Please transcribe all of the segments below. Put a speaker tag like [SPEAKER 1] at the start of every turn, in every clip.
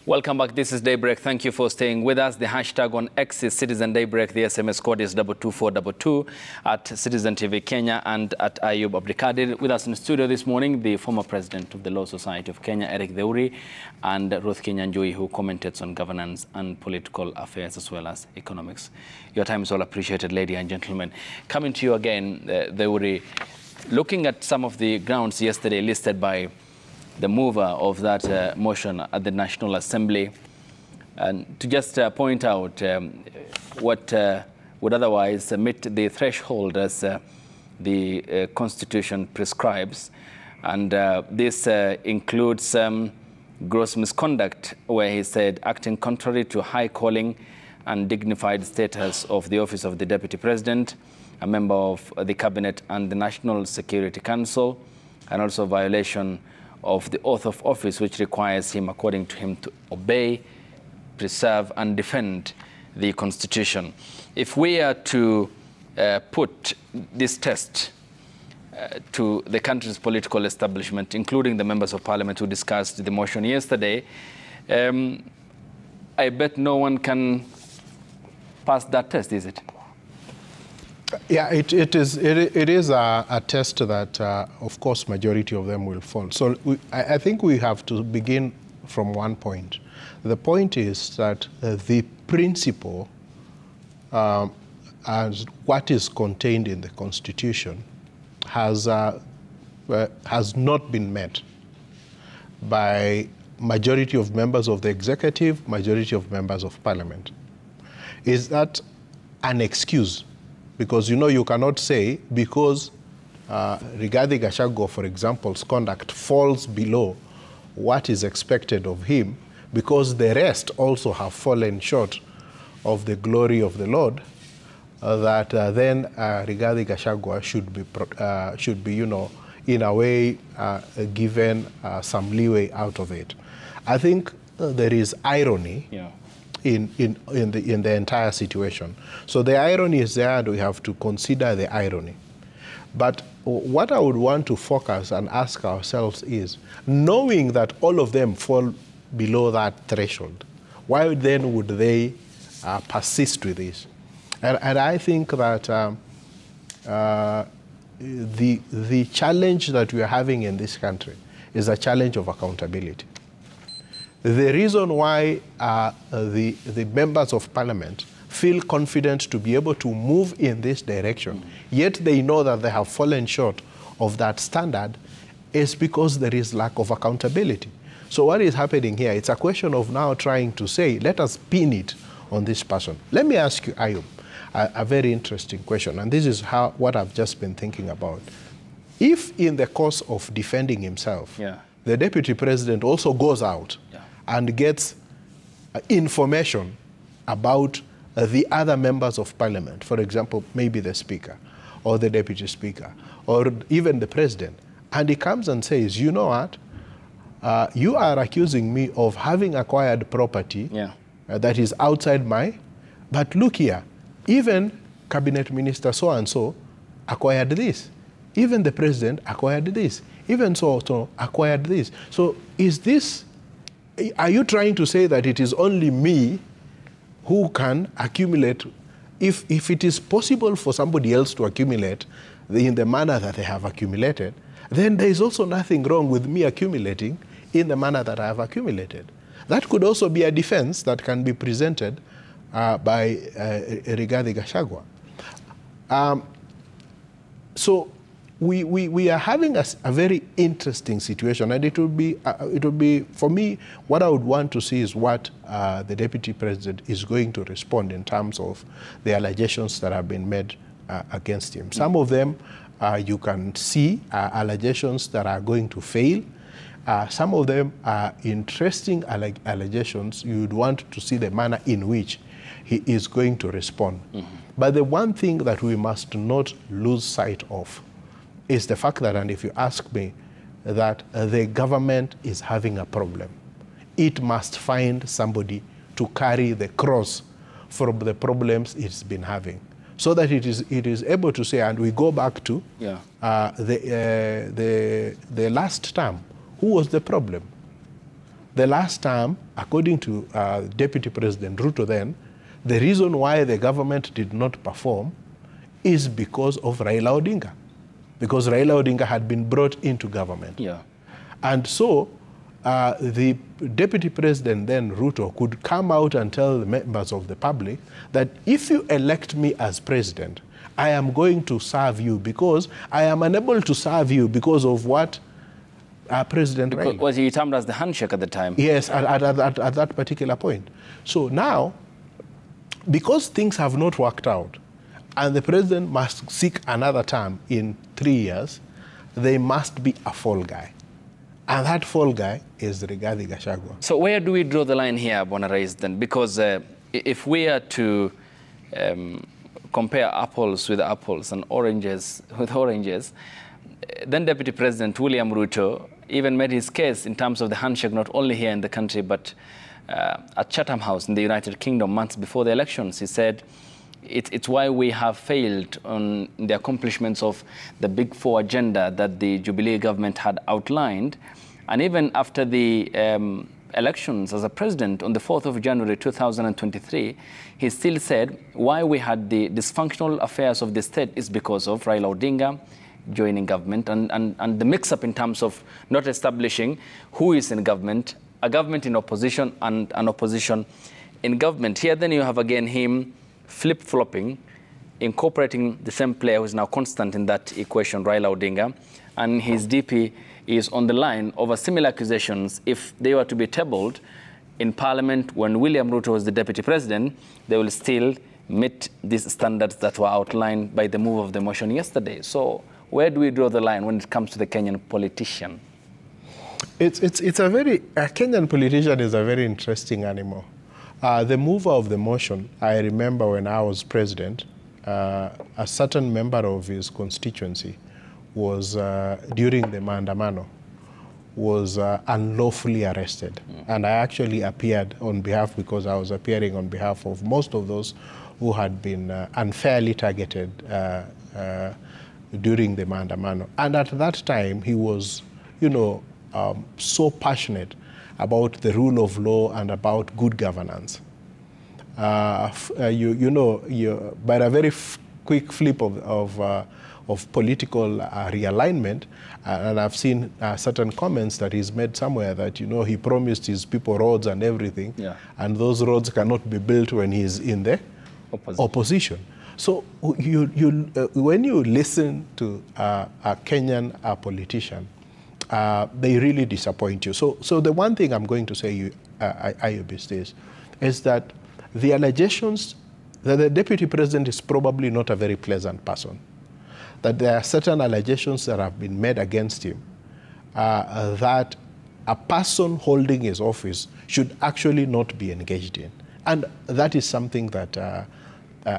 [SPEAKER 1] Welcome back. This is Daybreak. Thank you for staying with us. The hashtag on X is Citizen Daybreak. The SMS code is 22422 at Citizen TV Kenya and at Ayub Abdikadir. With us in the studio this morning, the former president of the Law Society of Kenya, Eric Theuri, and Ruth Kinyanjui, who commented on governance and political affairs as well as economics. Your time is all appreciated, ladies and gentlemen. Coming to you again, Theuri, looking at some of the grounds yesterday listed by the mover of that motion at the National Assembly, and to just point out what would otherwise meet the threshold as the Constitution prescribes. And this includes gross misconduct, where he said acting contrary to high calling and dignified status of the office of the Deputy President, a member of the Cabinet and the National Security Council, and also violation of the oath of office, which requires him, according to him, to obey, preserve, and defend the Constitution. If we are to put this test to the country's political establishment, including the members of parliament who discussed the motion yesterday, I bet no one can pass that test, is it?
[SPEAKER 2] Yeah, it is a test that, of course, majority of them will fall. So I think we have to begin from one point. The point is that the principle as what is contained in the Constitution has not been met by majority of members of the executive, majority of members of parliament. Is that an excuse? Because, you know, you cannot say because regarding Gachagua, for example's conduct falls below what is expected of him, because the rest also have fallen short of the glory of the Lord, that then regarding Gachagua should be, you know, in a way given some leeway out of it. I think there is irony. Yeah. In the entire situation. So the irony is there, and we have to consider the irony. But what I would want to focus and ask ourselves is, knowing that all of them fall below that threshold, why then would they persist with this? And I think that the challenge that we are having in this country is a challenge of accountability. The reason why the members of parliament feel confident to be able to move in this direction, yet they know that they have fallen short of that standard, is because there is lack of accountability. So what is happening here, it's a question of now trying to say, let us pin it on this person. Let me ask you, Ayub, a very interesting question, and this is what I've just been thinking about. If in the course of defending himself, the deputy president also goes out and gets information about the other members of parliament, for example, maybe the speaker or the deputy speaker or even the president, and he comes and says, you know what, you are accusing me of having acquired property that is outside but look here, even cabinet minister so-and-so acquired this, even the president acquired this, even so acquired this. So is this, are you trying to say that it is only me who can accumulate? If it is possible for somebody else to accumulate in the manner that they have accumulated, then there is also nothing wrong with me accumulating in the manner that I have accumulated. That could also be a defense that can be presented by regarding Gachagua. So we are having a very interesting situation, and it would be for me, what I would want to see is what the deputy president is going to respond in terms of the allegations that have been made against him. Some of them you can see allegations that are going to fail. Some of them are interesting allegations. You would want to see the manner in which he is going to respond. But the one thing that we must not lose sight of is the fact that, and if you ask me, that the government is having a problem. It must find somebody to carry the cross from the problems it's been having, so that it is able to say, and we go back to the last term, who was the problem? The last time, according to Deputy President Ruto then, the reason why the government did not perform is because of Raila Odinga, because Raila Odinga had been brought into government.
[SPEAKER 1] Yeah.
[SPEAKER 2] And so the Deputy President then, Ruto, could come out and tell the members of the public that if you elect me as president, I am going to serve you because I am unable to serve you because of what President Raila.
[SPEAKER 1] Was he termed as the handshake at the time?
[SPEAKER 2] Yes, at that particular point. So now, because things have not worked out, and the president must seek another term in 3 years, there must be a fall guy. And that fall guy is Rigathi Gachagua.
[SPEAKER 1] So where do we draw the line here, Bonarais, then? Because if we are to compare apples with apples and oranges with oranges, then Deputy President William Ruto even made his case in terms of the handshake, not only here in the country, but at Chatham House in the United Kingdom months before the elections. He said, it's why we have failed on the accomplishments of the Big Four agenda that the Jubilee government had outlined. And even after the elections as a president on the 4th of January 2023, he still said why we had the dysfunctional affairs of the state is because of Raila Odinga joining government and the mix-up in terms of not establishing who is in government, a government in opposition and an opposition in government. Here then you have again him flip-flopping, incorporating the same player who is now constant in that equation, Raila Odinga, and his DP is on the line over similar accusations. If they were to be tabled in Parliament when William Ruto was the Deputy President, they will still meet these standards that were outlined by the move of the motion yesterday. So where do we draw the line when it comes to the Kenyan politician?
[SPEAKER 2] A Kenyan politician is a very interesting animal. The mover of the motion, I remember when I was president, a certain member of his constituency was, during the maandamano, was unlawfully arrested. And I actually appeared on behalf, because I was appearing on behalf of most of those who had been unfairly targeted during the maandamano. And at that time, he was, so passionate about the rule of law and about good governance. By a very quick flip of political realignment, and I've seen certain comments that he's made somewhere that, he promised his people roads and everything, and those roads cannot be built when he's in the opposition. So when you listen to a Kenyan politician, they really disappoint you. So the one thing I'm going to say, Ayub, is that the allegations that the Deputy President is probably not a very pleasant person, that there are certain allegations that have been made against him, that a person holding his office should actually not be engaged in. And that is something that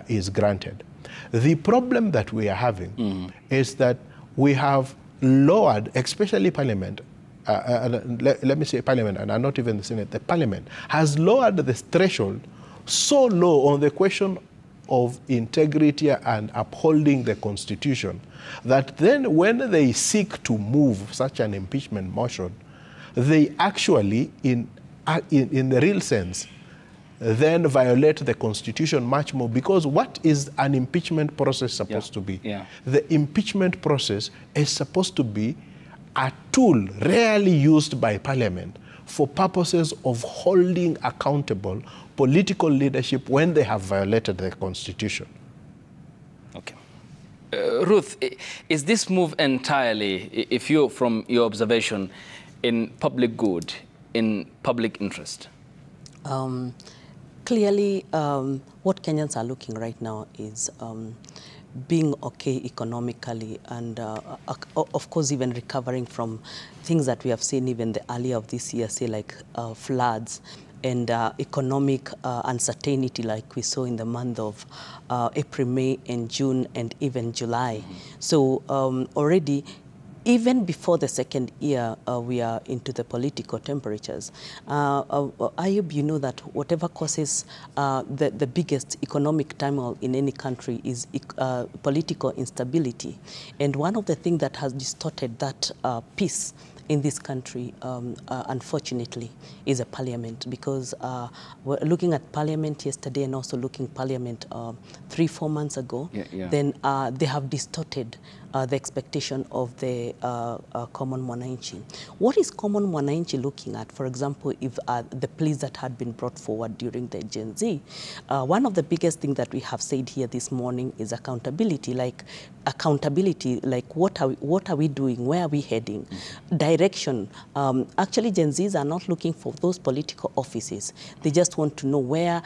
[SPEAKER 2] is granted. The problem that we are having is that we have lowered, especially Parliament, let me say Parliament, and not even the Senate, the Parliament has lowered the threshold so low on the question of integrity and upholding the Constitution that then when they seek to move such an impeachment motion, they actually, in the real sense, then violate the Constitution much more, because what is an impeachment process supposed to be? The impeachment process is supposed to be a tool rarely used by Parliament for purposes of holding accountable political leadership when they have violated the Constitution.
[SPEAKER 1] Okay. Ruth, is this move entirely, if you, from your observation, in public good, in public interest?
[SPEAKER 3] Clearly, what Kenyans are looking right now is being okay economically and, of course, even recovering from things that we have seen even the earlier of this year, say like floods and economic uncertainty like we saw in the month of April, May, and June, and even July. So already, even before the second year, we are into the political temperatures. Ayub, you know that whatever causes the biggest economic turmoil in any country is political instability. And one of the things that has distorted that peace in this country, unfortunately, is a parliament, because we're looking at parliament yesterday and also looking parliament 3-4 months ago, then they have distorted the expectation of the common mwananchi. What is common mwananchi looking at? For example, if the pleas that had been brought forward during the Gen Z, one of the biggest things that we have said here this morning is accountability. Like what are we doing? Where are we heading? Direction. Actually, Gen Zs are not looking for those political offices. They just want to know where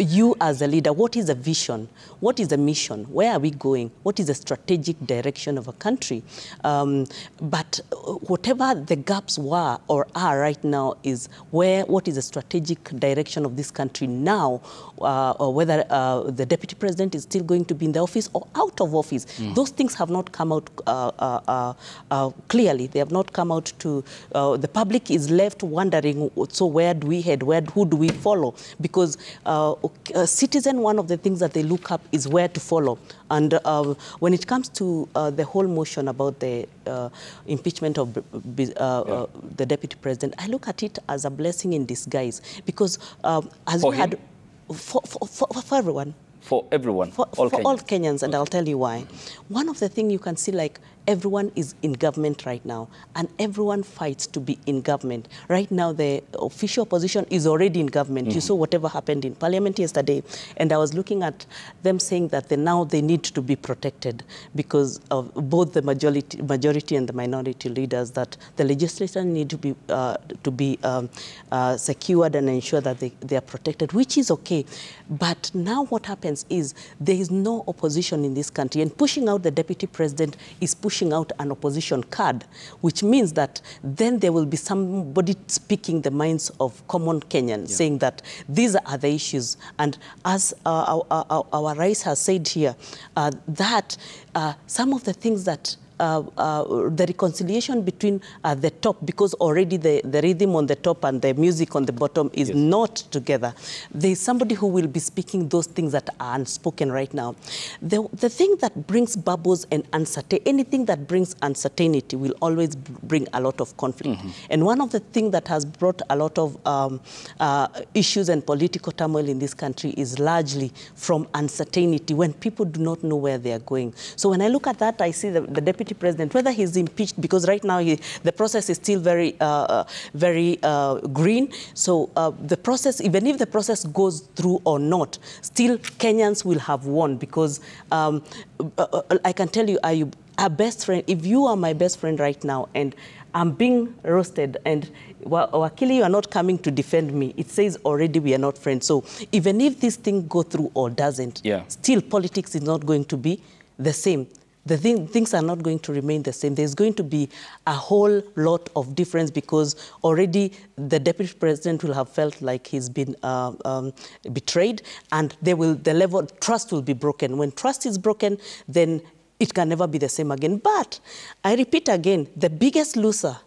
[SPEAKER 3] you as a leader, what is the vision? What is the mission? Where are we going? What is the strategic direction of a country? But whatever the gaps were or are right now is what is the strategic direction of this country now, or whether the deputy president is still going to be in the office or out of office. Those things have not come out clearly. They have not come out to, the public is left wondering, so where do we head? Who do we follow? Because a citizen, one of the things that they look up is where to follow. And when it comes to the whole motion about the impeachment of the deputy president, I look at it as a blessing in disguise, because as we had for everyone.
[SPEAKER 1] For everyone,
[SPEAKER 3] for all Kenyans, and I'll tell you why. One of the things you can see, like, everyone is in government right now, and everyone fights to be in government. Right now, the official opposition is already in government. You saw whatever happened in parliament yesterday, and I was looking at them saying that now they need to be protected because of both the majority and the minority leaders, that the legislature need to be secured and ensure that they are protected, which is okay. But now what happens is there is no opposition in this country, and pushing out the deputy president is pushing out an opposition card, which means that then there will be somebody speaking the minds of common Kenyans, saying that these are the issues. And as our Rais has said here, that some of the things that the reconciliation between the top, because already the rhythm on the top and the music on the bottom is not together. There is somebody who will be speaking those things that are unspoken right now. The thing that brings bubbles and uncertainty, anything that brings uncertainty will always bring a lot of conflict. And one of the things that has brought a lot of issues and political turmoil in this country is largely from uncertainty, when people do not know where they are going. So when I look at that, I see the deputy president, whether he's impeached, because right now the process is still very green. So the process, even if the process goes through or not, still Kenyans will have won, because I can tell you, our best friend, if you are my best friend right now and I'm being roasted and Wakili, you are not coming to defend me, it says already we are not friends. So even if this thing go through or doesn't, still politics is not going to be the same. Things are not going to remain the same. There's going to be a whole lot of difference, because already the deputy president will have felt like he's been betrayed, and the level of trust will be broken. When trust is broken, then it can never be the same again. But I repeat again, the biggest loser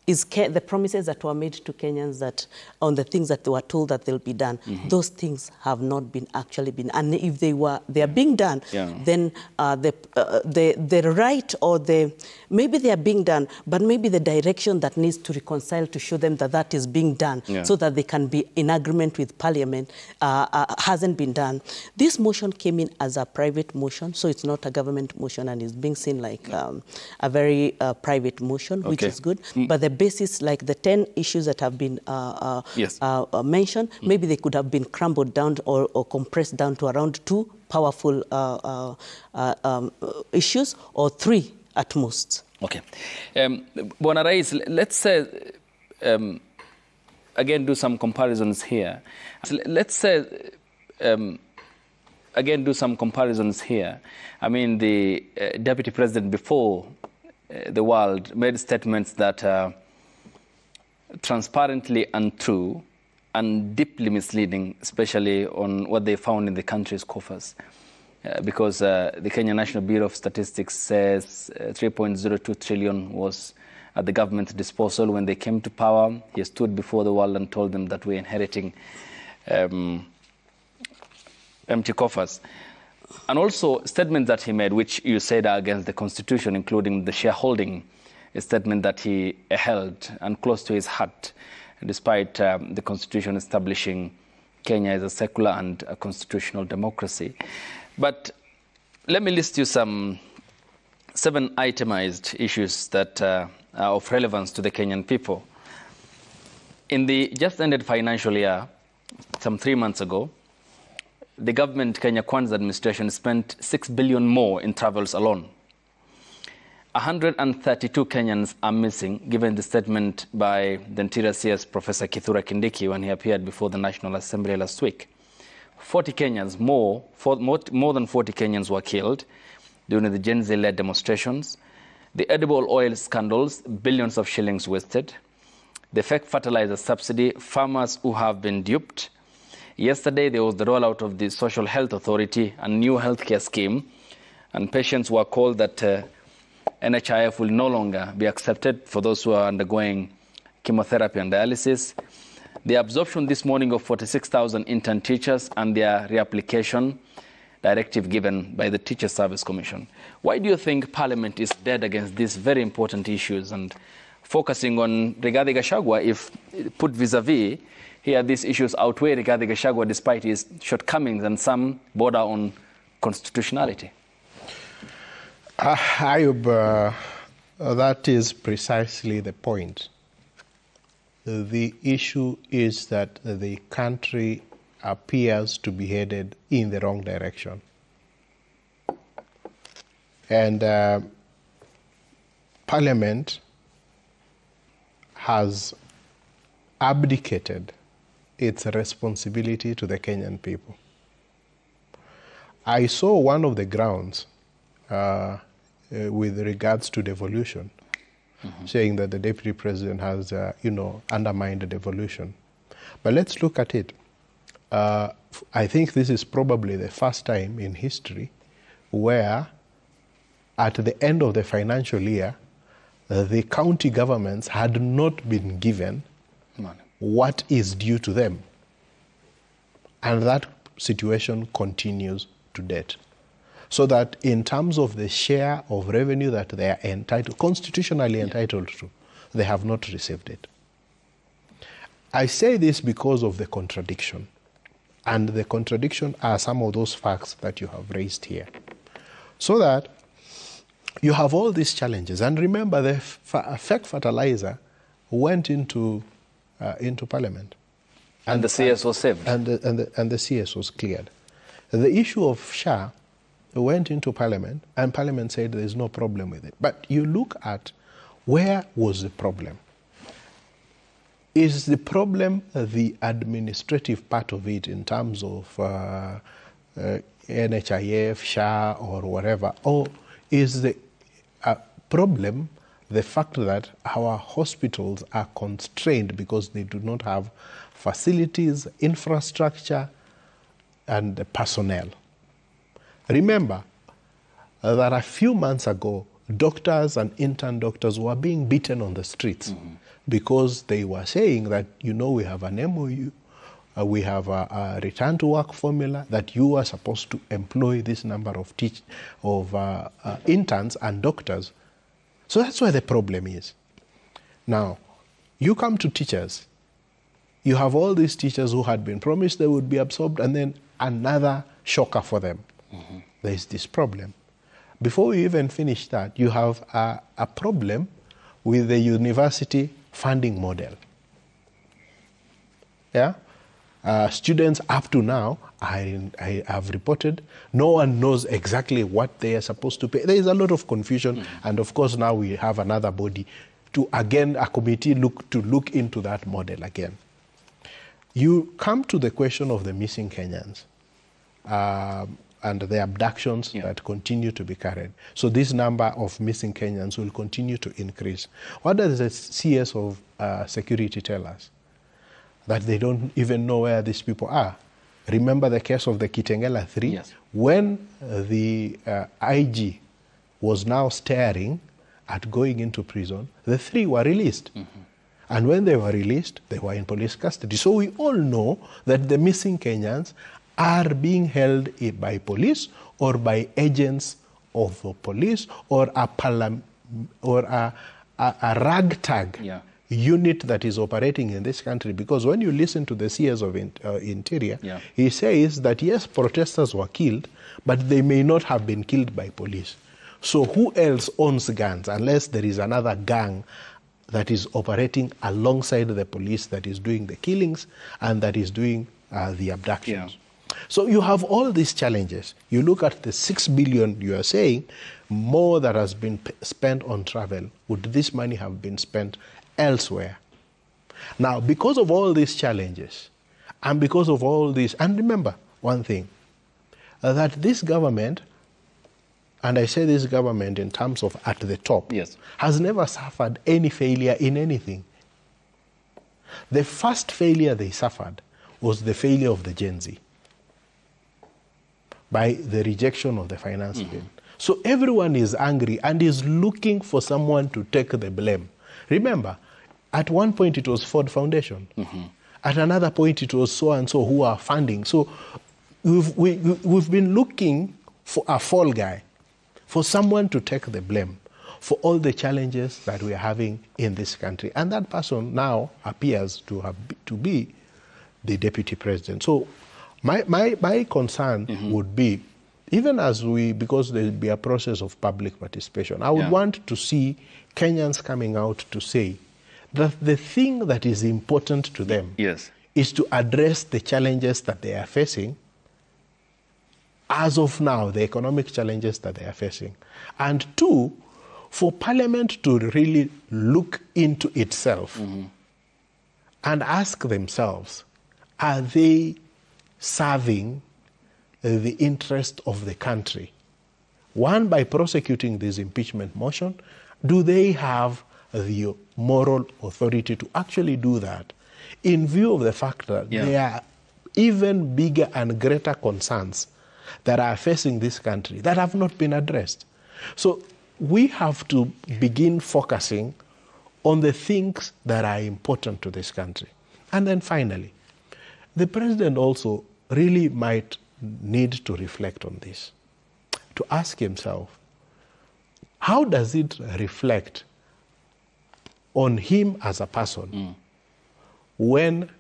[SPEAKER 3] is the promises that were made to Kenyans, that on the things that they were told that they'll be done. Those things have not been actually been. And if they are being done, then the right, or maybe they are being done, but maybe the direction that needs to reconcile to show them that that is being done, so that they can be in agreement with parliament, hasn't been done. This motion came in as a private motion, so it's not a government motion, and it's being seen like a very private motion, which is good. But the basis, like the 10 issues that have been mentioned, maybe they could have been crumbled down or compressed down to around 2 powerful issues, or 3 at most.
[SPEAKER 1] Okay. Bwana Rais, let's say, again, do some comparisons here. Let's say, again, do some comparisons here. I mean, the deputy president before the world made statements that transparently untrue and deeply misleading, especially on what they found in the country's coffers. Because the Kenya National Bureau of Statistics says 3.02 trillion was at the government's disposal when they came to power. He stood before the world and told them that we're inheriting empty coffers. And also statements that he made, which you said are against the Constitution, including the shareholding a statement that he held and close to his heart, despite the constitution establishing Kenya as a secular and a constitutional democracy. But let me list you some 7 itemized issues that are of relevance to the Kenyan people. In the just ended financial year, some 3 months ago, the government, Kenya Kwanza administration, spent 6 billion more in travels alone. 132 Kenyans are missing, given the statement by the Interior CS Professor Kithure Kindiki when he appeared before the National Assembly last week. 40 Kenyans, more than 40 Kenyans were killed during the Gen Z-led demonstrations, the edible oil scandals, billions of shillings wasted, the fake fertilizer subsidy, farmers who have been duped. Yesterday, there was the rollout of the Social Health Authority, a new healthcare scheme, and patients were called that NHIF will no longer be accepted for those who are undergoing chemotherapy and dialysis. The absorption this morning of 46,000 intern teachers and their reapplication directive given by the Teacher Service Commission. Why do you think Parliament is dead against these very important issues and focusing on Rigathi Gachagua? If put vis-a-vis, here these issues outweigh Rigathi Gachagua despite his shortcomings and some border on constitutionality.
[SPEAKER 2] Ayub, that is precisely the point. The issue is that the country appears to be headed in the wrong direction. And Parliament has abdicated its responsibility to the Kenyan people. I saw one of the grounds with regards to devolution, saying that the Deputy President has, undermined the devolution. But let's look at it. I think this is probably the first time in history where at the end of the financial year, the county governments had not been given what is due to them. And that situation continues to date. So that in terms of the share of revenue that they are entitled, constitutionally entitled to, they have not received it. I say this because of the contradiction. And the contradiction are some of those facts that you have raised here. So that you have all these challenges. And remember, the fake fertilizer went into Parliament.
[SPEAKER 1] And the CS was saved.
[SPEAKER 2] And the CS was cleared. The issue of SHA went into Parliament, and Parliament said there's no problem with it. But you look at where was the problem. Is the problem the administrative part of it in terms of NHIF, SHA, or whatever? Or is the problem the fact that our hospitals are constrained because they do not have facilities, infrastructure, and personnel? Remember that a few months ago, doctors and intern doctors were being beaten on the streets because they were saying that, we have an MOU, we have a return to work formula, that you are supposed to employ this number of interns and doctors. So that's where the problem is. Now, you come to teachers. You have all these teachers who had been promised they would be absorbed, and then another shocker for them. There's this problem. Before we even finish that, you have a problem with the university funding model. Yeah? Students up to now, I have reported, no one knows exactly what they are supposed to pay. There is a lot of confusion, and of course now we have another body to, again, a committee to look into that model again. You come to the question of the missing Kenyans and the abductions that continue to be carried. So this number of missing Kenyans will continue to increase. What does the CS of security tell us? That they don't even know where these people are. Remember the case of the Kitengela 3?
[SPEAKER 1] Yes.
[SPEAKER 2] When the IG was now staring at going into prison, the 3 were released. And when they were released, they were in police custody. So we all know that the missing Kenyans are being held by police or by agents of police or a a ragtag unit that is operating in this country. Because when you listen to the CS of Interior, he says that yes, protesters were killed, but they may not have been killed by police. So who else owns guns unless there is another gang that is operating alongside the police that is doing the killings and that is doing the abductions? So you have all these challenges. You look at the 6 billion you are saying, more that has been spent on travel. Would this money have been spent elsewhere? Now, because of all these challenges, and because of all this, and remember one thing, that this government, and I say this government in terms of at the top, has never suffered any failure in anything. The first failure they suffered was the failure of the Gen Z by the rejection of the finance bill. So everyone is angry and is looking for someone to take the blame. Remember, at one point it was Ford Foundation. At another point it was so-and-so who are funding. So we've been looking for a fall guy, for someone to take the blame for all the challenges that we are having in this country. And that person now appears to be the deputy president. So my concern would be, even as because there will be a process of public participation, I would want to see Kenyans coming out to say that the thing that is important to them is to address the challenges that they are facing as of now, the economic challenges that they are facing. And two, for Parliament to really look into itself and ask themselves, are they serving the interest of the country? One, by prosecuting this impeachment motion, do they have the moral authority to actually do that, in view of the fact that there are even bigger and greater concerns that are facing this country that have not been addressed? So we have to begin focusing on the things that are important to this country. And then finally, the president also really might need to reflect on this, to ask himself, how does it reflect on him as a person when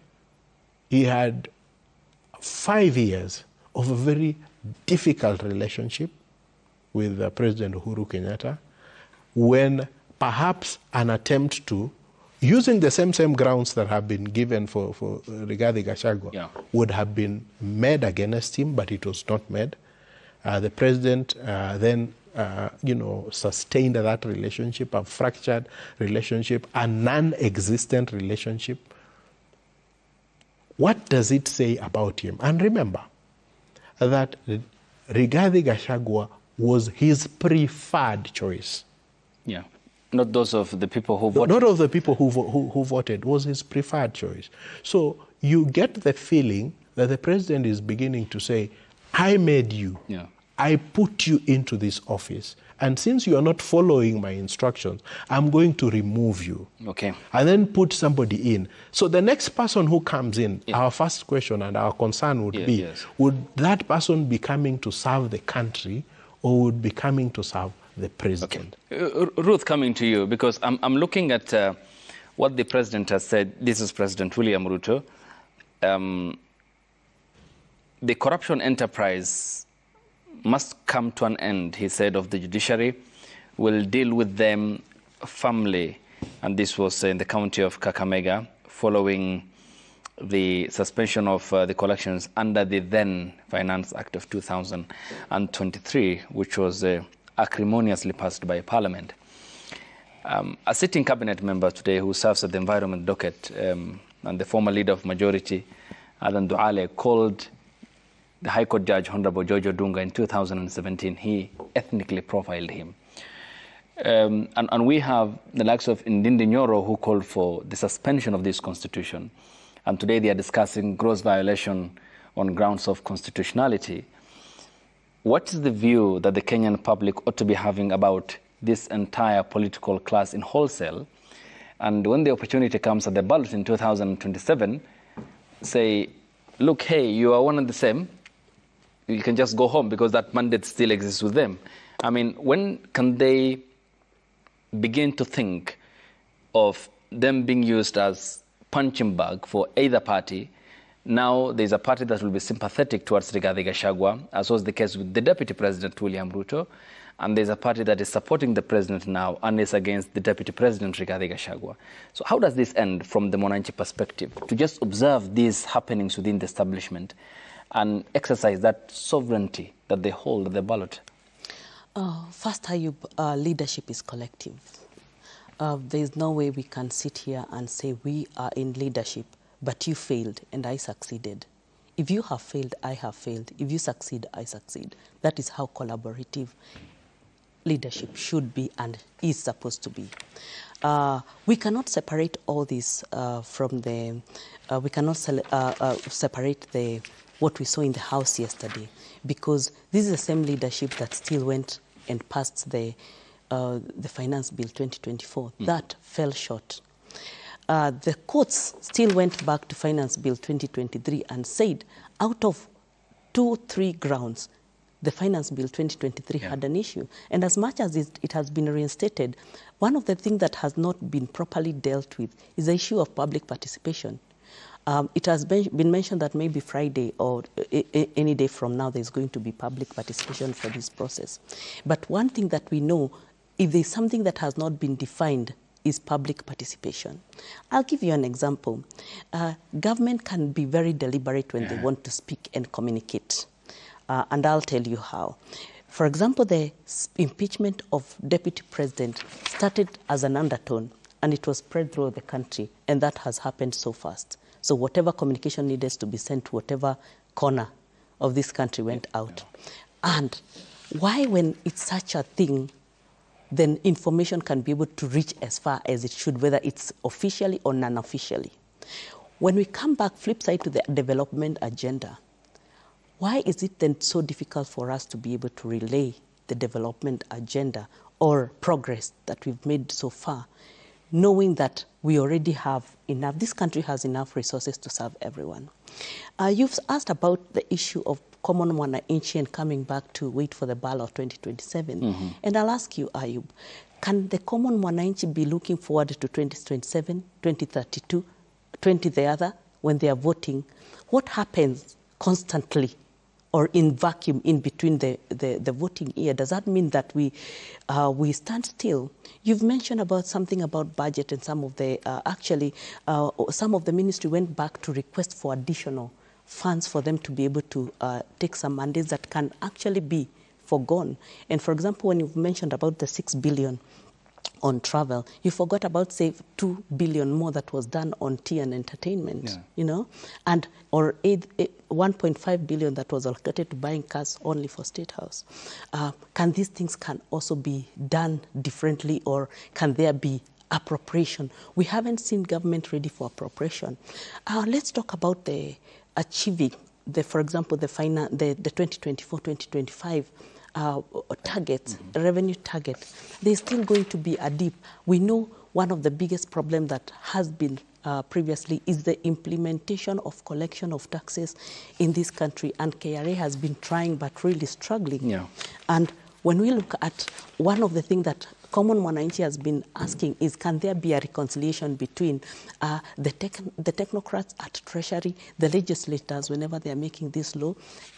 [SPEAKER 2] he had 5 years of a very difficult relationship with President Uhuru Kenyatta, when perhaps an attempt to, using the same grounds that have been given for Rigathi Gachagua, would have been made against him, but it was not made. The president then, sustained that relationship, a fractured relationship, a non-existent relationship. What does it say about him? And remember that Rigathi Gachagua was his preferred choice.
[SPEAKER 1] Not those of the people who voted.
[SPEAKER 2] Not of the people who voted, was his preferred choice. So you get the feeling that the president is beginning to say, I made you. I put you into this office. And since you are not following my instructions, I'm going to remove you. And then put somebody in. So the next person who comes in, our first question and our concern would be, would that person be coming to serve the country or would be coming to serve the president?
[SPEAKER 1] Ruth, coming to you, because I'm looking at what the president has said. This is President William Ruto. The corruption enterprise must come to an end, he said, of the judiciary. Will deal with them firmly. And this was in the county of Kakamega, following the suspension of the collections under the then Finance Act of 2023, which was acrimoniously passed by Parliament. A sitting cabinet member today who serves at the Environment Docket and the former leader of Majority, Adan Duale, called the High Court Judge, Honorable George Odunga, in 2017. He ethnically profiled him. And we have the likes of Ndindi Nyoro, who called for the suspension of this constitution. And today they are discussing gross violation on grounds of constitutionality. What is the view that the Kenyan public ought to be having about this entire political class in wholesale? And when the opportunity comes at the ballot in 2027, say, look, hey, you are one and the same. You can just go home because that mandate still exists with them. I mean, when can they begin to think of them being used as punching bag for either party. Now there's a party that will be sympathetic towards Rigathi Gachagua, as was the case with the Deputy President William Ruto, and there's a party that is supporting the president now and is against the Deputy President Rigathi Gachagua. So how does this end from the Mwananchi perspective? To just observe these happenings within the establishment and exercise that sovereignty that they hold at the ballot?
[SPEAKER 3] First, Ayub, leadership is collective. There is no way we can sit here and say we are in leadership, but you failed and I succeeded. If you have failed, I have failed. If you succeed, I succeed. That is how collaborative leadership should be and is supposed to be. We cannot separate all this from the, we cannot separate what we saw in the House yesterday, because this is the same leadership that still went and passed the Finance Bill 2024. That fell short. The courts still went back to Finance Bill 2023 and said out of 2-3 grounds, the Finance Bill 2023 had an issue. And as much as it has been reinstated, one of the things that has not been properly dealt with is the issue of public participation. It has been mentioned that maybe Friday or any day from now there's going to be public participation for this process. But one thing that we know, if there's something that has not been defined, is public participation. I'll give you an example. Government can be very deliberate when they want to speak and communicate. And I'll tell you how. For example, the impeachment of Deputy President started as an undertone, and it was spread through the country, and that has happened so fast. So whatever communication needed to be sent to whatever corner of this country went out. And why, when it's such a thing, then information can be able to reach as far as it should, whether it's officially or non-officially. When we come back, flip side to the development agenda, why is it then so difficult for us to be able to relay the development agenda or progress that we've made so far, knowing that we already have enough, this country has enough resources to serve everyone? You've asked about the issue of common mwananchi and coming back to wait for the ballot of 2027. And I'll ask you, Ayub, can the common mwananchi be looking forward to 2027, 2032, 20 the other, when they are voting? What happens constantly or in vacuum in between the voting year? Does that mean that we stand still? You've mentioned about something about budget, and some of the, some of the ministry went back to request for additional funds for them to be able to take some mandates that can actually be forgone. And for example, when you've mentioned about the 6 billion on travel, you forgot about, say, 2 billion more that was done on tea and entertainment, you know, and or 1.5 billion that was allocated to buying cars only for State House. Can these things can also be done differently, or can there be appropriation? We haven't seen government ready for appropriation. Let's talk about the achieving, for example, the 2024-2025 targets, revenue target. There's still going to be a dip. We know one of the biggest problems that has been previously is the implementation of collection of taxes in this country, and KRA has been trying but really struggling. And when we look at one of the things that Common Mwananchi has been asking is, can there be a reconciliation between the technocrats at Treasury, the legislators whenever they are making this law,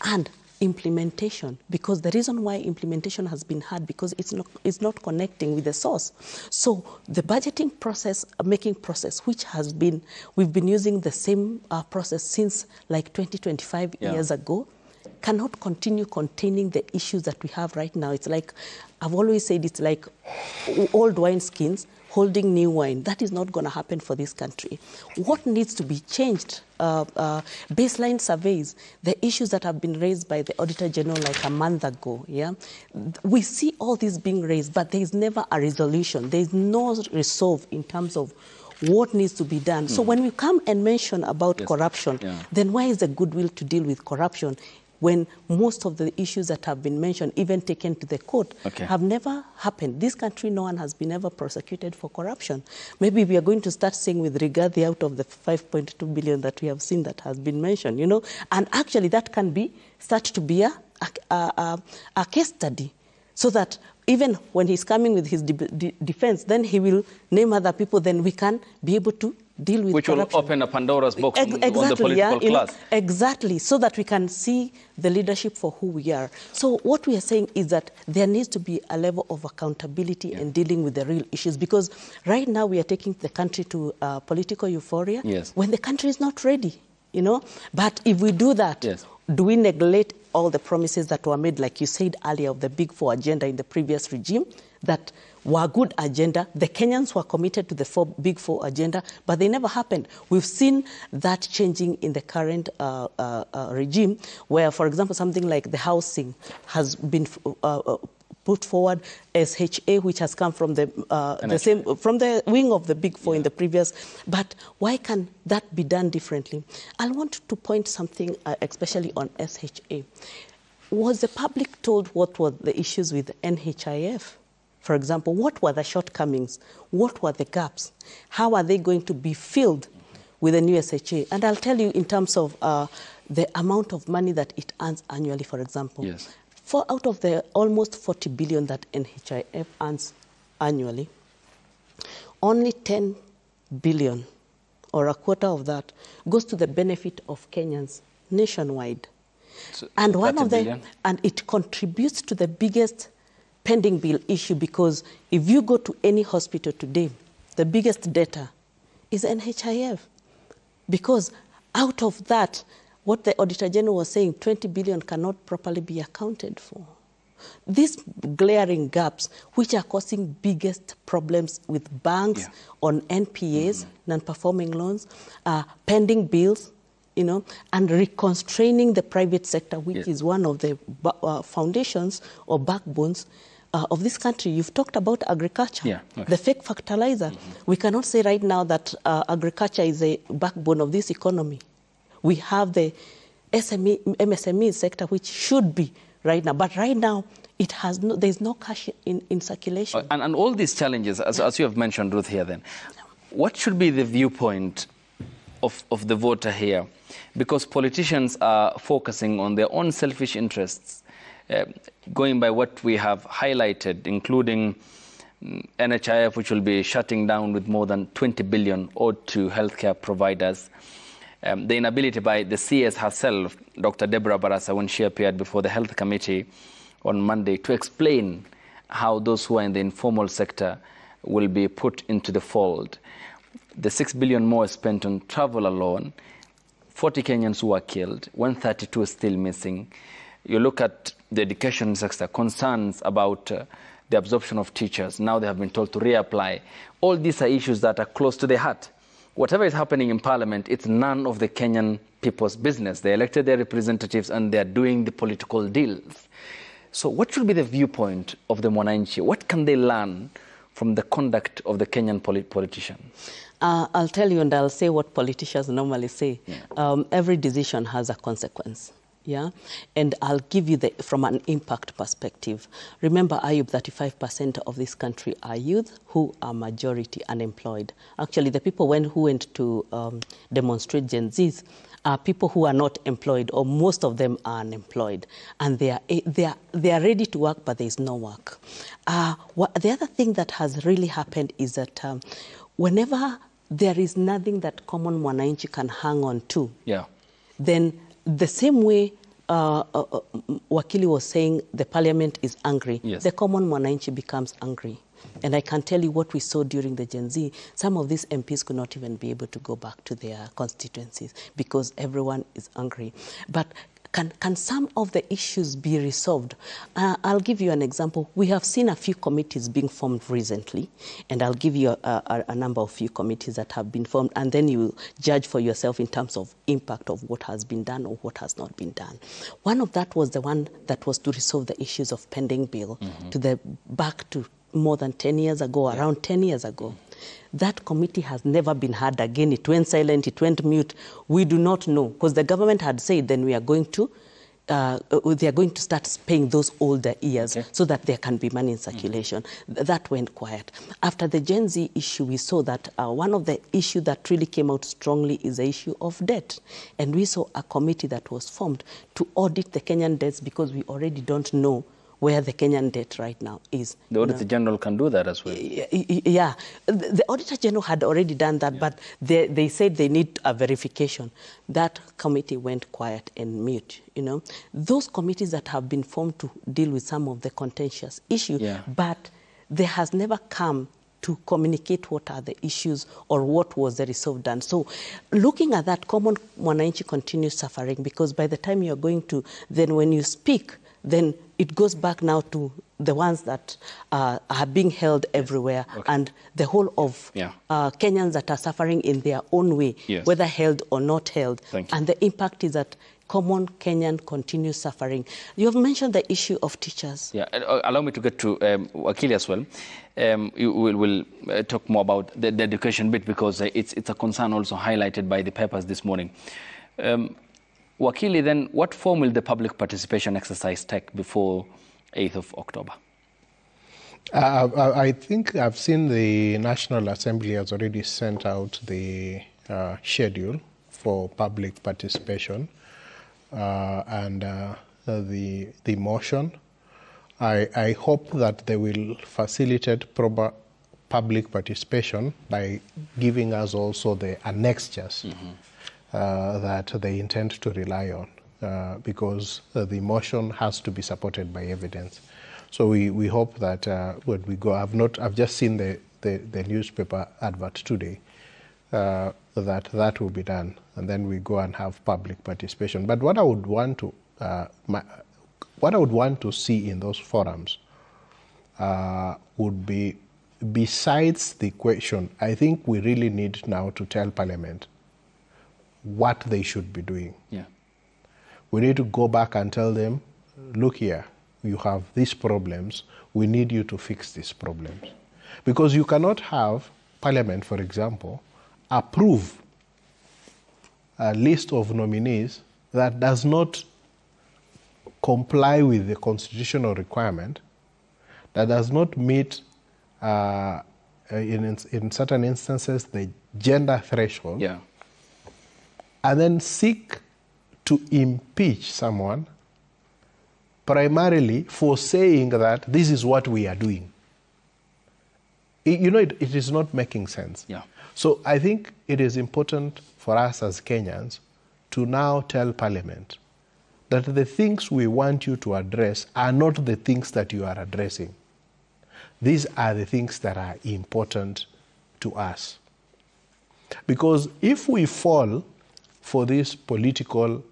[SPEAKER 3] and implementation? Because the reason why implementation has been hard, because it's not connecting with the source. So the budgeting process, making process, which has been, we've been using the same process since like 20-25 years ago, cannot continue containing the issues that we have right now. It's like, I've always said, it's like old wine skins holding new wine. That is not going to happen for this country. What needs to be changed? Baseline surveys, the issues that have been raised by the Auditor General like a month ago, we see all these being raised, but there is never a resolution. There is no resolve in terms of what needs to be done. So when we come and mention about corruption, then where is the goodwill to deal with corruption, when most of the issues that have been mentioned, even taken to the court, have never happened? This country, no one has been ever prosecuted for corruption. Maybe we are going to start seeing with Rigathi out of the 5.2 billion that we have seen that has been mentioned, you know, and actually that can be start to be a case study, so that even when he's coming with his defense, then he will name other people, then we can be able to deal with
[SPEAKER 1] which
[SPEAKER 3] corruption.
[SPEAKER 1] will open a Pandora's box
[SPEAKER 3] Exactly,
[SPEAKER 1] on the political class.
[SPEAKER 3] Exactly, so that we can see the leadership for who we are. So what we are saying is that there needs to be a level of accountability in dealing with the real issues, because right now we are taking the country to political euphoria when the country is not ready, you know. But if we do that, do we neglect all the promises that were made, like you said earlier, of the Big Four agenda in the previous regime, that were a good agenda? The Kenyans were committed to the Big Four agenda, but they never happened. We've seen that changing in the current regime, where, for example, something like the housing has been put forward, SHA, which has come from the from the wing of the Big Four in the previous. But why can that be done differently? I want to point something, especially on SHA. Was the public told what were the issues with NHIF? For example, what were the shortcomings? What were the gaps? How are they going to be filled with the new SHA? And I'll tell you, in terms of the amount of money that it earns annually, for example. Out of the almost 40 billion that NHIF earns annually, only 10 billion, or a quarter of that, goes to the benefit of Kenyans nationwide. So and it contributes to the biggest pending bill issue, because if you go to any hospital today, the biggest debtor is NHIF. Because out of that, what the Auditor General was saying, 20 billion cannot properly be accounted for. These glaring gaps, which are causing biggest problems with banks on NPAs, non-performing loans, pending bills, you know, and reconstraining the private sector, which is one of the foundations or backbones of this country. You've talked about agriculture, the fake fertilizer. We cannot say right now that agriculture is a backbone of this economy. We have the MSME sector, which should be right now. But right now, it has there's no cash in circulation.
[SPEAKER 1] And all these challenges, as you have mentioned, Ruth, here then, what should be the viewpoint of the voter here? Because politicians are focusing on their own selfish interests, going by what we have highlighted, including NHIF, which will be shutting down with more than 20 billion owed to healthcare providers. The inability by the CS herself, Dr. Deborah Barasa, when she appeared before the Health Committee on Monday, to explain how those who are in the informal sector will be put into the fold. The 6 billion more spent on travel alone, 40 Kenyans who were killed, 132 is still missing. You look at the education sector, concerns about the absorption of teachers. Now they have been told to reapply. All these are issues that are close to the heart. Whatever is happening in Parliament, it's none of the Kenyan people's business. They elected their representatives and they're doing the political deals. So what should be the viewpoint of the Mwananchi? What can they learn from the conduct of the Kenyan politician?
[SPEAKER 3] I'll tell you, and I'll say what politicians normally say. Every decision has a consequence. And I'll give you from an impact perspective. Remember, Ayub, 35% of this country are youth who are majority unemployed. Actually, the people who went to demonstrate Gen Zs are people who are not employed, or most of them are unemployed, and they are ready to work, but there is no work. The other thing that has really happened is that whenever there is nothing that common Mwananchi can hang on to, then the same way Wakili was saying the parliament is angry, the common Mwananchi becomes angry. And I can tell you what we saw during the Gen Z. Some of these MPs could not even be able to go back to their constituencies because everyone is angry. But can some of the issues be resolved? I'll give you an example. We have seen a few committees being formed recently, and I'll give you a number of few committees that have been formed, and then you judge for yourself in terms of impact of what has been done or what has not been done. One of that was the one that was to resolve the issues of pending bill back to more than 10 years ago, around 10 years ago. That committee has never been heard again. It went silent, it went mute. We do not know, because the government had said then they are going to start paying those older years so that there can be money in circulation. That went quiet. After the Gen Z issue, we saw that one of the issues that really came out strongly is the issue of debt. And we saw a committee that was formed to audit the Kenyan debts, because we already don't know where the Kenyan debt right now is.
[SPEAKER 1] The Auditor General can do that as well.
[SPEAKER 3] Yeah, the Auditor General had already done that, but they said they need a verification. That committee went quiet and mute, Those committees that have been formed to deal with some of the contentious issues, but there has never come to communicate what are the issues or what was the resolve done. So looking at that, common mwananchi continues suffering, because by the time you're going to, then when you speak, then it goes back now to the ones that are being held everywhere, and the whole of Kenyans that are suffering in their own way, whether held or not held. And the impact is that common Kenyan continues suffering. You have mentioned the issue of teachers. Yeah,
[SPEAKER 1] allow me to get to Wakili as well. We'll talk more about the education bit, because it's a concern also highlighted by the papers this morning. Wakili, then, what form will the public participation exercise take before 8th of October?
[SPEAKER 2] I think I've seen the National Assembly has already sent out the schedule for public participation and the motion. I hope that they will facilitate proper public participation by giving us also the annexures that they intend to rely on, because the motion has to be supported by evidence. So we hope that when we go, I've just seen the newspaper advert today, that will be done, and then we go and have public participation. But what I would want to see in those forums would be, besides the question, I think we really need now to tell Parliament what they should be doing. Yeah. We need to go back and tell them, look here, you have these problems, we need you to fix these problems. Because you cannot have Parliament, for example, approve a list of nominees that does not comply with the constitutional requirement, that does not meet, in certain instances, the gender threshold, and then seek to impeach someone primarily for saying that this is what we are doing. It is not making sense. Yeah. So I think it is important for us as Kenyans to now tell Parliament that the things we want you to address are not the things that you are addressing. These are the things that are important to us. Because if we fall for this political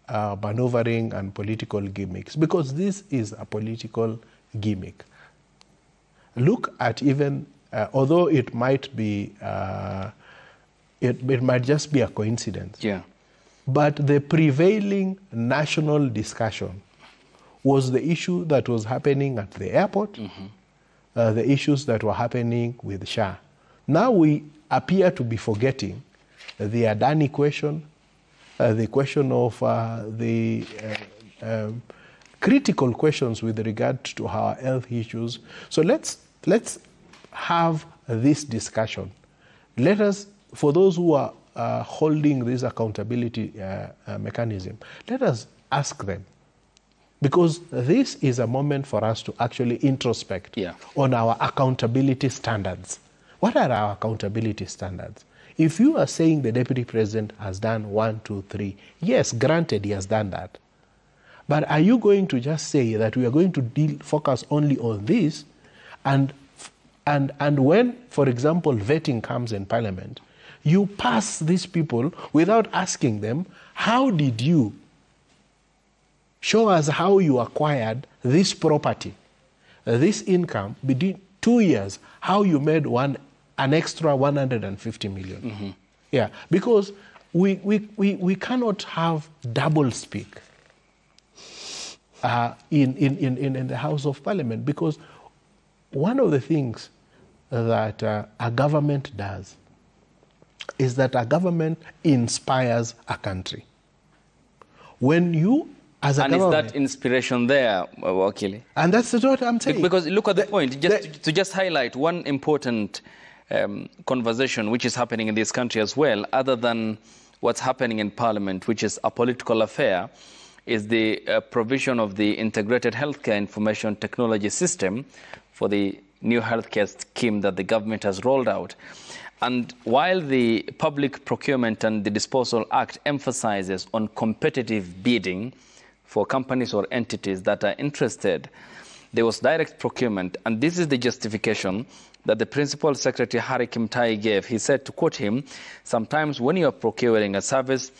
[SPEAKER 2] maneuvering and political gimmicks, because this is a political gimmick. Look at even, although it might be, it might just be a coincidence. Yeah. But the prevailing national discussion was the issue that was happening at the airport, the issues that were happening with Shah. Now we appear to be forgetting the Adani question, the question of the critical questions with regard to our health issues. So let's have this discussion. Let us, for those who are holding this accountability mechanism, let us ask them, because this is a moment for us to actually introspect on our accountability standards. What are our accountability standards? If you are saying the Deputy President has done 1, 2, 3, yes, granted, he has done that. But are you going to just say that we are going to focus only on this, and when, for example, vetting comes in Parliament, you pass these people without asking them, how did you show us how you acquired this property, this income, between 2 years, how you made an extra 150 million. Yeah, because we cannot have double speak in the House of Parliament, because one of the things that a government does is that a government inspires a country. When you, as a government...
[SPEAKER 1] And is that inspiration there, Wakili?
[SPEAKER 2] And that's what I'm saying.
[SPEAKER 1] Because look at the point, to highlight one important conversation which is happening in this country as well, other than what's happening in Parliament, which is a political affair, is the provision of the integrated healthcare information technology system for the new healthcare scheme that the government has rolled out. And while the Public Procurement and the Disposal Act emphasizes on competitive bidding for companies or entities that are interested, there was direct procurement. And this is the justification that the Principal Secretary, Harry Kimtai, gave. He said, to quote him, sometimes when you are procuring a service,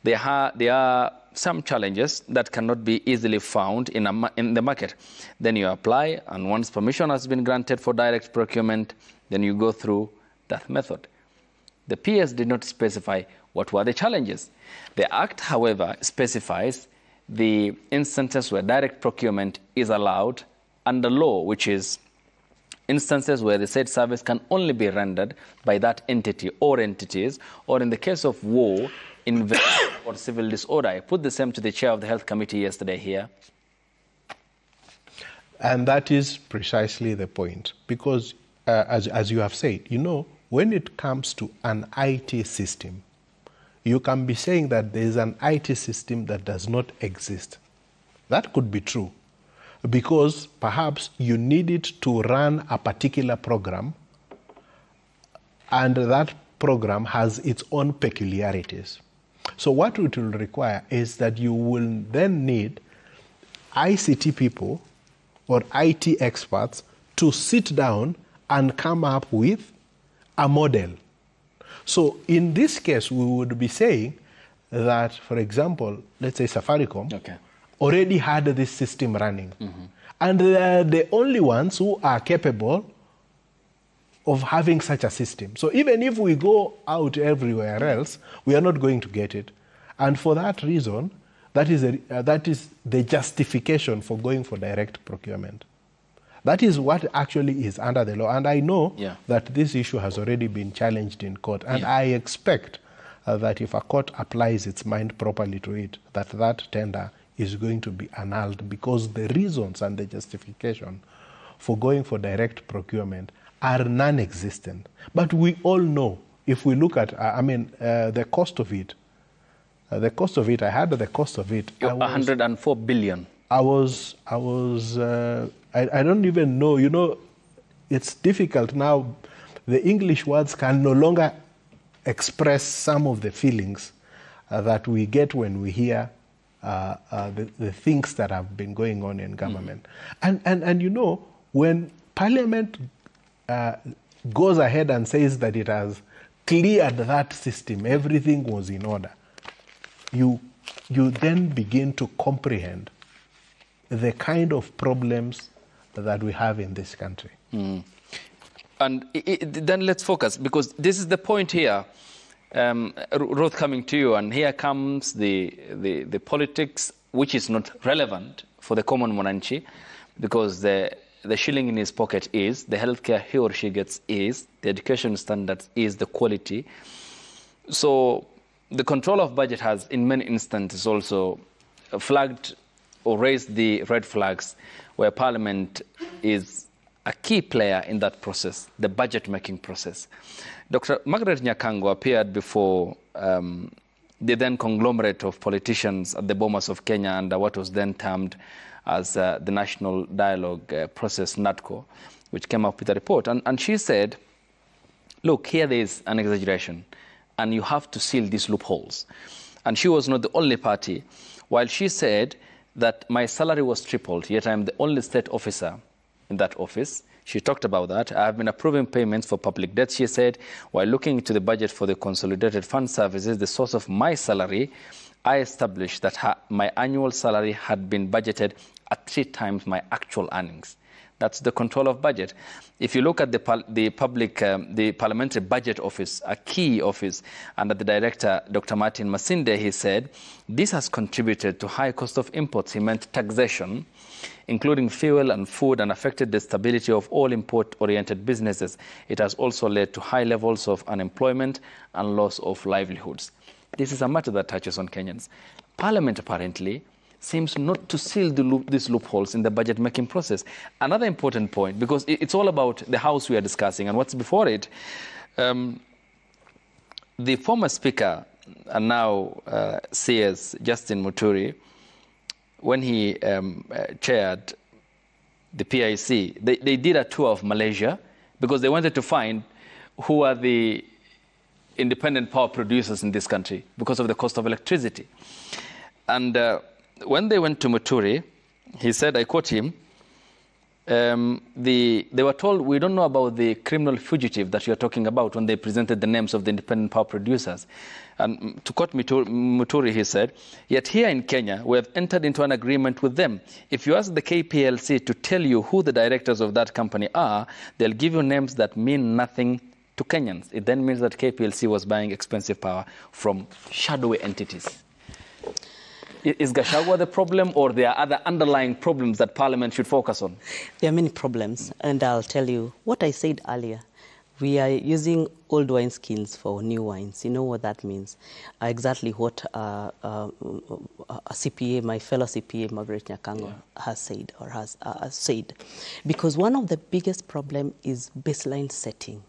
[SPEAKER 1] there are some challenges that cannot be easily found in the market. Then you apply, and once permission has been granted for direct procurement, then you go through that method. The PS did not specify what were the challenges. The Act, however, specifies the instances where direct procurement is allowed under law, which is instances where the said service can only be rendered by that entity or entities, or in the case of war, invasion, or civil disorder. I put the same to the chair of the Health Committee yesterday here.
[SPEAKER 2] And that is precisely the point. Because, as you have said, you know, when it comes to an IT system, you can be saying that there is an IT system that does not exist. That could be true, because perhaps you need it to run a particular program, and that program has its own peculiarities. So what it will require is that you will then need ICT people or IT experts to sit down and come up with a model. So in this case, we would be saying that, for example, let's say Safaricom already had this system running. And they're the only ones who are capable of having such a system. So even if we go out everywhere else, we are not going to get it. And for that reason, that is the justification for going for direct procurement. That is what actually is under the law. And I know that this issue has already been challenged in court. And I expect that if a court applies its mind properly to it, that tender is going to be annulled, because the reasons and the justification for going for direct procurement are non-existent. But we all know, if we look at, the cost of it, I had the cost of it.
[SPEAKER 1] 104 billion.
[SPEAKER 2] I don't even know, you know, it's difficult now. The English words can no longer express some of the feelings that we get when we hear the things that have been going on in government. And you know, when Parliament goes ahead and says that it has cleared that system, everything was in order, you then begin to comprehend the kind of problems that we have in this country.
[SPEAKER 1] And then let's focus, because this is the point here. Ruth, coming to you, and here comes the politics, which is not relevant for the common Mwananchi, because the shilling in his pocket is, the healthcare he or she gets is, the education standards is, the quality. So the control of budget has, in many instances, also flagged or raised the red flags where Parliament is a key player in that process, the budget-making process. Dr. Margaret Nyakangwa appeared before the then conglomerate of politicians at the Bomas of Kenya under what was then termed as the National Dialogue Process, NADCO, which came up with a report. And she said, look, here there is an exaggeration, and you have to seal these loopholes. And she was not the only party. While she said that my salary was tripled, yet I'm the only state officer in that office. She talked about that. I have been approving payments for public debt, she said. While looking into the budget for the Consolidated Fund Services, the source of my salary, I established that my annual salary had been budgeted at 3 times my actual earnings. That's the control of budget. If you look at the Parliamentary Budget Office, a key office, under the director, Dr. Martin Masinde, he said, this has contributed to high cost of imports. He meant taxation, including fuel and food, and affected the stability of all import-oriented businesses. It has also led to high levels of unemployment and loss of livelihoods. This is a matter that touches on Kenyans. Parliament, apparently, seems not to seal these loopholes in the budget-making process. Another important point, because it's all about the House we are discussing and what's before it. The former Speaker and now CS, Justin Muturi, when he chaired the PIC, they did a tour of Malaysia because they wanted to find who are the independent power producers in this country because of the cost of electricity. And when they went to Muturi, he said, I quote him, they were told, we don't know about the criminal fugitive that you're talking about, when they presented the names of the independent power producers. And to quote Muturi, he said, yet here in Kenya, we have entered into an agreement with them. If you ask the KPLC to tell you who the directors of that company are, they'll give you names that mean nothing to Kenyans. It then means that KPLC was buying expensive power from shadowy entities. Is Gachagua the problem, or there are other underlying problems that Parliament should focus on?
[SPEAKER 3] There are many problems, and I'll tell you what I said earlier. We are using old wineskins for new wines. You know what that means? Exactly what a CPA, my fellow CPA, Margaret Nyakango, has said, or has said. Because one of the biggest problems is baseline setting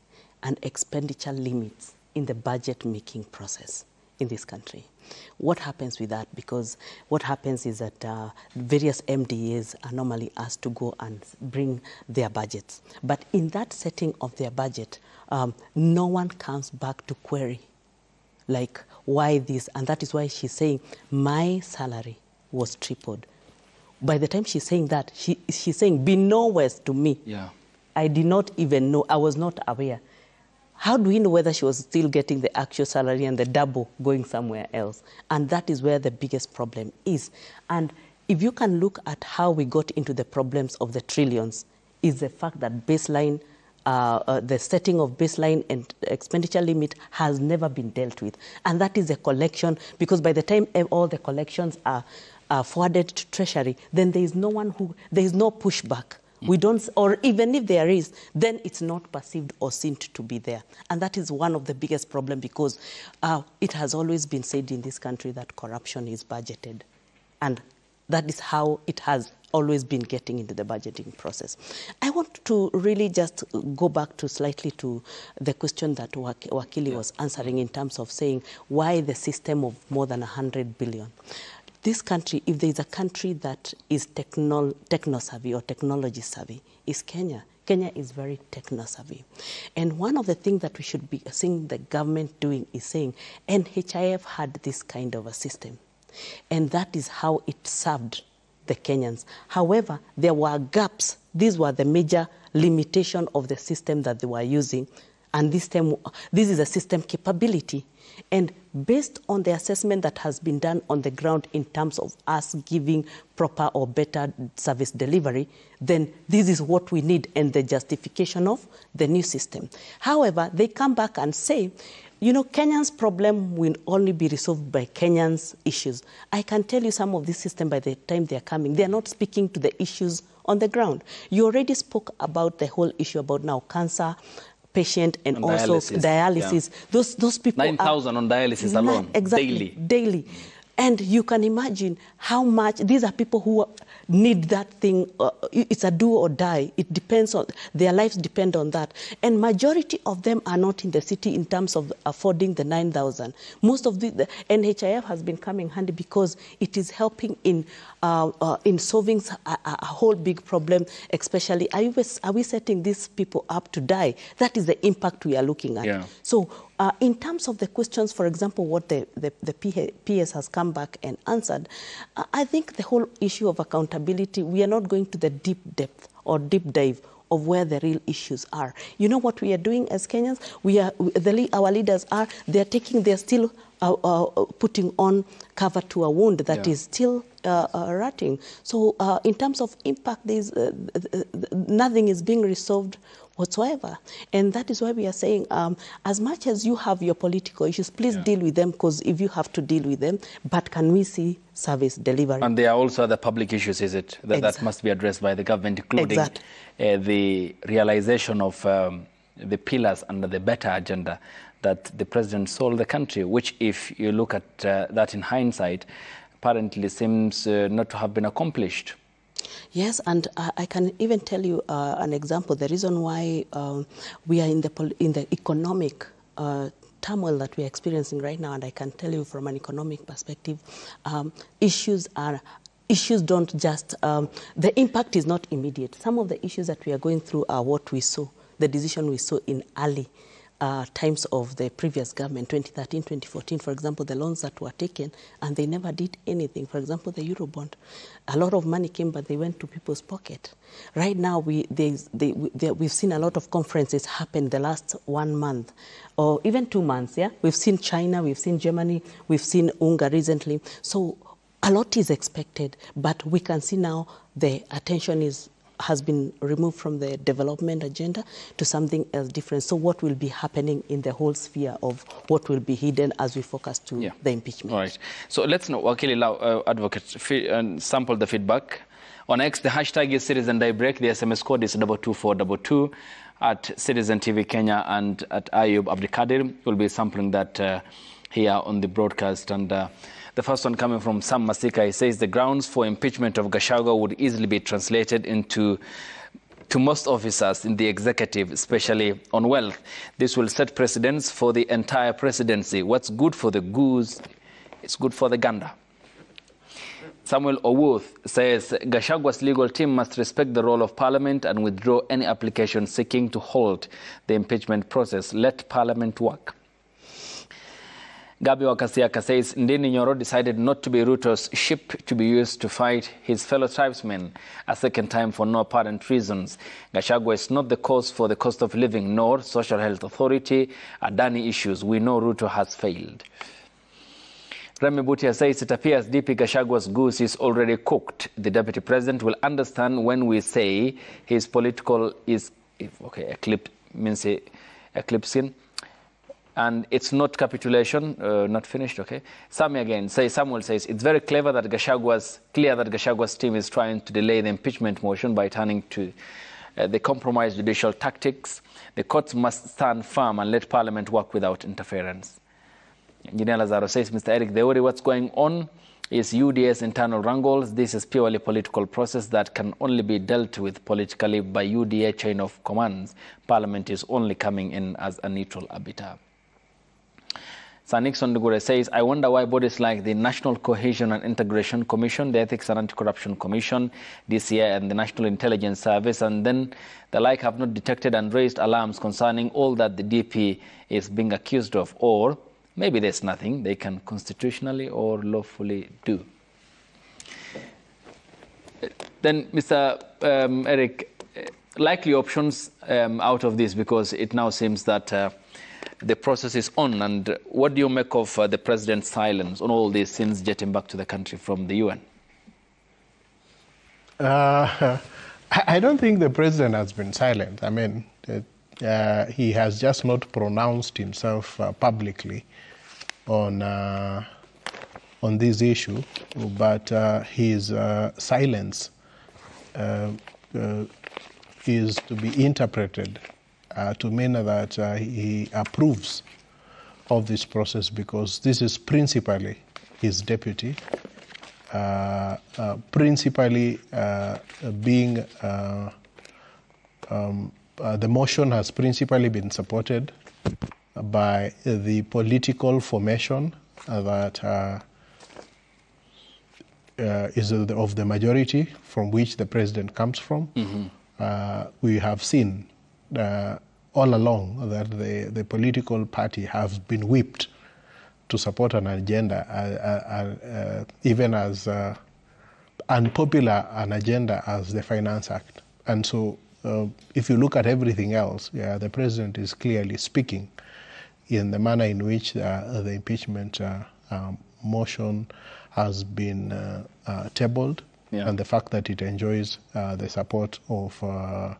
[SPEAKER 3] and expenditure limits in the budget-making process in this country. What happens with that? Because what happens is that various MDAs are normally asked to go and bring their budgets. But in that setting of their budget, no one comes back to query, like, why this? And that is why she's saying, my salary was tripled. By the time she's saying that, she's saying, be nowhere to me.
[SPEAKER 1] Yeah.
[SPEAKER 3] I did not even know. I was not aware. How do we know whether she was still getting the actual salary and the double going somewhere else? And that is where the biggest problem is. And if you can look at how we got into the problems of the trillions, is the fact that baseline, the setting of baseline and expenditure limit has never been dealt with. And that is a collection, because by the time all the collections are forwarded to Treasury, then there is no pushback. We don't, or even if there is, then it's not perceived or seen to be there. And that is one of the biggest problems, because it has always been said in this country that corruption is budgeted. And that is how it has always been getting into the budgeting process. I want to really just go back to slightly to the question that Wakili was answering in terms of saying why the system of more than 100 billion. This country, if there is a country that is techno-savvy or technology-savvy, is Kenya. Kenya is very techno-savvy. And one of the things that we should be seeing the government doing is saying, NHIF had this kind of a system. And that is how it served the Kenyans. However, there were gaps. These were the major limitation of the system that they were using. And this is a system capability. And based on the assessment that has been done on the ground in terms of us giving proper or better service delivery, then this is what we need and the justification of the new system. However, they come back and say, you know, Kenyans' problem will only be resolved by Kenyans' issues. I can tell you some of this system, by the time they're coming, they're not speaking to the issues on the ground. You already spoke about the whole issue about now cancer patient and also dialysis. Yeah. Those people
[SPEAKER 1] 9,000 on dialysis alone,
[SPEAKER 3] exactly, daily. And you can imagine how much, these are people who need that thing, it's a do or die. It depends on, their lives depend on that. And majority of them are not in the city in terms of affording the 9,000. Most of the NHIF has been coming handy because it is helping in solving a whole big problem, especially, are we setting these people up to die? That is the impact we are looking at. Yeah. So in terms of the questions, for example, what the PS has come back and answered, I think the whole issue of accountability, we are not going to the deep depth or deep dive of where the real issues are. You know what we are doing as Kenyans? Our leaders are, they're still putting on cover to a wound that is still rotting. So in terms of impact, nothing is being resolved whatsoever. And that is why we are saying, as much as you have your political issues, please deal with them, because if you have to deal with them, but can we see service delivery? And
[SPEAKER 1] there are also other public issues, is it, that must be addressed by the government, including the realization of the pillars under the better agenda that the president sold the country, which, if you look at that in hindsight, apparently seems not to have been accomplished.
[SPEAKER 3] Yes, and I can even tell you an example. The reason why we are in the economic turmoil that we are experiencing right now, and I can tell you from an economic perspective, issues are issues don't just, the impact is not immediate. Some of the issues that we are going through are what we saw, the decision we saw in early times of the previous government, 2013, 2014, for example, the loans that were taken and they never did anything. For example, the Eurobond, a lot of money came, but they went to people's pocket. Right now, we've seen a lot of conferences happen the last 1 month or even 2 months. Yeah, we've seen China, we've seen Germany, we've seen Unga recently. So a lot is expected, but we can see now the attention has been removed from the development agenda to something else different. So what will be happening in the whole sphere of what will be hidden as we focus to the impeachment? All right.
[SPEAKER 1] So let's know, Wakili Lau, advocate, sample the feedback. On X, the hashtag is Citizen Daybreak. The SMS code is 22422 at Citizen TV Kenya and at Ayub Abdikadir. We'll be sampling that here on the broadcast. And the first one coming from Sam Masika, he says the grounds for impeachment of Gachagua would easily be translated into to most officers in the executive, especially on wealth. This will set precedents for the entire presidency. What's good for the goose is good for the gander. Samuel Owuth says Gachagua's legal team must respect the role of Parliament and withdraw any application seeking to halt the impeachment process. Let Parliament work. Gabi Wakasiaka says Ndini Nyoro decided not to be Ruto's ship to be used to fight his fellow tribesmen a second time for no apparent reasons. Gachagua is not the cause for the cost of living nor social health authority, Adani issues. We know Ruto has failed. Remy Butia says it appears DP Gachagua's goose is already cooked. The deputy president will understand when we say his political is, eclipsing. And it's not capitulation, not finished, okay? Samuel says, it's very clear that Gachagua's team is trying to delay the impeachment motion by turning to the compromised judicial tactics. The courts must stand firm and let Parliament work without interference. Engineer Lazaro says, Mr. Eric Deori, what's going on is UDA's internal wrangles. This is purely political process that can only be dealt with politically by UDA chain of commands. Parliament is only coming in as a neutral arbiter. Sir Nixon Dugure says, I wonder why bodies like the National Cohesion and Integration Commission, the Ethics and Anti-Corruption Commission, DCI, and the National Intelligence Service, and then the like have not detected and raised alarms concerning all that the DP is being accused of, or maybe there's nothing they can constitutionally or lawfully do. Then, Mr. Eric, likely options out of this, because it now seems that the process is on. And what do you make of the president's silence on all this since jetting back to the country from the UN?
[SPEAKER 2] I don't think the president has been silent. I mean, he has just not pronounced himself publicly on this issue, but his silence is to be interpreted to mean that he approves of this process, because this is principally his deputy, principally being the motion has principally been supported by the political formation that is of the majority from which the president comes from. Mm-hmm. We have seen all along that the political party has been whipped to support an agenda, even as unpopular an agenda as the Finance Act. And so if you look at everything else, the president is clearly speaking in the manner in which the impeachment motion has been tabled, and the fact that it enjoys the support of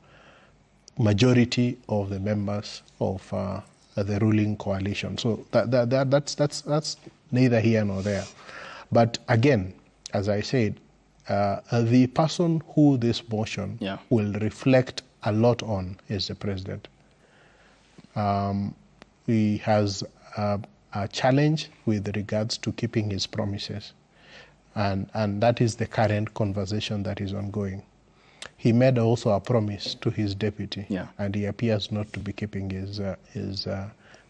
[SPEAKER 2] majority of the members of the ruling coalition. So that's neither here nor there. But again, as I said, the person who this motion will reflect a lot on is the president. He has a challenge with regards to keeping his promises, and that is the current conversation that is ongoing. He made also a promise to his deputy, and he appears not to be keeping his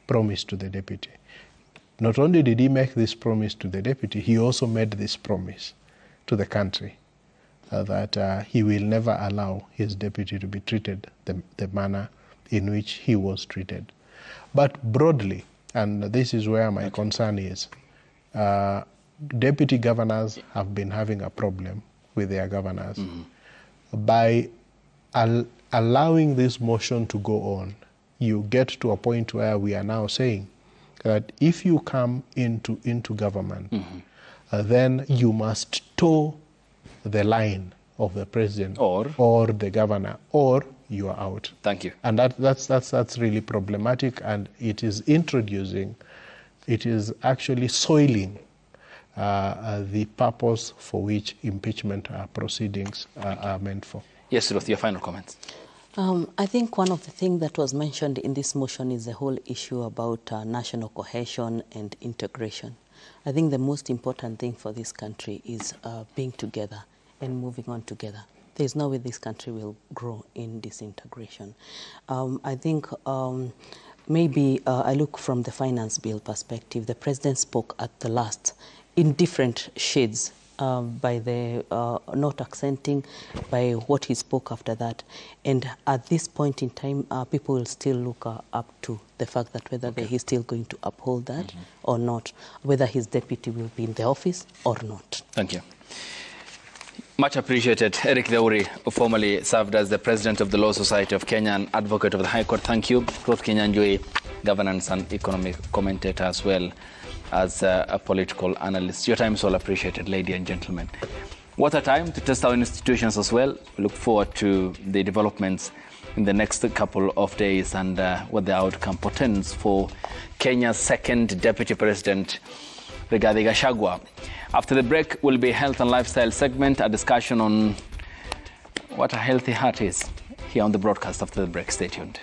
[SPEAKER 2] promise to the deputy. Not only did he make this promise to the deputy, he also made this promise to the country that he will never allow his deputy to be treated the manner in which he was treated. But broadly, and this is where my concern is, deputy governors have been having a problem with their governors. By allowing this motion to go on, you get to a point where we are now saying that if you come into government, then you must toe the line of the president or the governor, or you are out.
[SPEAKER 1] Thank you.
[SPEAKER 2] And that's really problematic, and it is actually soiling the purpose for which impeachment proceedings are meant for.
[SPEAKER 1] Yes, Ruth, your final comments.
[SPEAKER 3] I think one of the things that was mentioned in this motion is the whole issue about national cohesion and integration. I think the most important thing for this country is being together and moving on together. There is no way this country will grow in disintegration. I think maybe I look from the finance bill perspective. The president spoke at the last in different shades by the not accenting by what he spoke after that. And at this point in time, people will still look up to the fact that whether he's still going to uphold that or not, whether his deputy will be in the office or not.
[SPEAKER 1] Thank you. Much appreciated. Eric Deuri, who formerly served as the president of the Law Society of Kenya and advocate of the High Court. Thank you. Ruth Kinyanjui, governance and economic commentator, as well as a political analyst. Your time is all appreciated, ladies and gentlemen. What a time to test our institutions as well. We look forward to the developments in the next couple of days and what the outcome portends for Kenya's second deputy president, Rigathi Gachagua. After the break will be health and lifestyle segment, a discussion on what a healthy heart is, here on the broadcast after the break. Stay tuned.